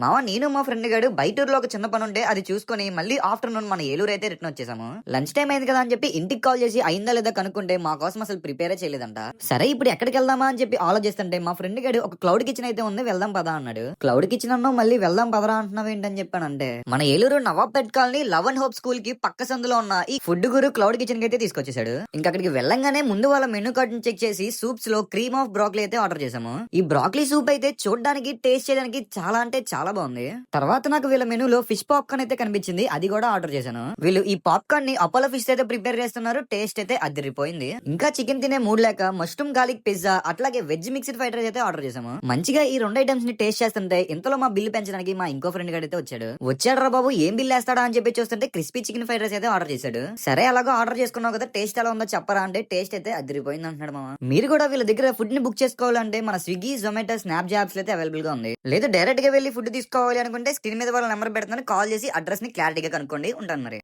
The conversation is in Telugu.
మావా నేను మా ఫ్రెండ్ గాడు బయటూరులో ఒక చిన్న పని ఉంటే అది చూసుకొని మళ్ళీ ఆఫ్టర్నూన్ మన ఏలూరు అయితే రిటర్న్ వచ్చేసాము. లంచ్ టైం అయింది కదా అని చెప్పి ఇంటికి కాల్ చేసి అయిందా లేదా కనుక్కుంటే మా కోసం అసలు ప్రిపేర్ చేయలేదంట. సరే ఇప్పుడు ఎక్కడికి వెళ్దామా అని చెప్పి ఆలోచిస్తుంటే మా ఫ్రెండ్ గాడు ఒక క్లౌడ్ కిచెన్ అయితే ఉంది, వెళ్దాం పదా అన్నాడు. క్లౌడ్ కిచెన్ అన్నావు మళ్ళీ వెళ్దాం పదరా అంటున్నావు ఏంటని చెప్పానంటే, మన Eluru Nawabpet colony love and hope school కి పక్క సందులో ఉన్న ఈ ఫుడ్ గురు క్లౌడ్ కిచెన్ కి అయితే తీసుకొచ్చేసాడు. ఇంకా అక్కడికి వెళ్ళంగానే ముందు వాళ్ళ మెనూ కార్డ్ చెక్ చేసి సూప్స్ లో క్రీమ్ ఆఫ్ బ్రాక్లీ అయితే ఆర్డర్ చేసాము. ఈ బ్రాక్లీ సూప్ అయితే చూడడానికి టేస్ట్ చేయడానికి చాలా అంటే చాలా బాగుంది. తర్వాత నాకు వీళ్ళ మెనూలో ఫిష్ పాప్కార్న్ అయితే కనిపించింది, అది కూడా ఆర్డర్ చేశాను. వీళ్ళు ఈ పాప్కార్న్ ని అపోలో ఫిష్ అయితే ప్రిపేర్ చేస్తున్నారు, టేస్ట్ అయితే అదిరిపోయింది. ఇంకా చికెన్ తినే మూడ్ లేక మష్రూమ్ గార్లిక్ పిజ్జా అట్లాగే వెజ్ మిక్స్డ్ ఫ్రైడ్ రైస్ అయితే ఆర్డర్ చేసాము. మంచిగా ఈ రెండు ఐటమ్స్ ని టేస్ట్ చేస్తుంటే ఇంతలో మా బిల్లు పెంచడానికి మా ఇంకో ఫ్రెండ్ గడ్ అయితే వచ్చాడు రా బాబు ఏం బిల్ వేస్తాడా అని చెప్పి చూస్తుంటే క్రిస్పీ చికెన్ ఫ్రైడ్ రైస్ అయితే ఆర్డర్ చేశాడు. సరే అలాగో ఆర్డర్ చేసుకున్నావు కదా టేస్ట్ ఎలా ఉందో చెప్పరా అంటే టేస్ట్ అయితే అదిరిపోయింది అంటున్నాడు మామ. మీరు కూడా వీళ్ళ దగ్గర ఫుడ్ ని బుక్ చేసుకోవాలంటే మన స్విగ్గీ జొమాటో స్నాప్ జాబ్స్ అయితే అవైలబుల్ గా ఉంది. లేదా డైరెక్ట్ గా వెళ్ళి ఫుడ్ తీసుకోవాలి అనుకుంటే స్క్రీన్ మీద వాళ్ళ నెంబర్ పెడుతున్నాను, కాల్ చేసి అడ్రస్ ని క్లారిటీగా కనుక్కోండి. ఉంటాను మరి.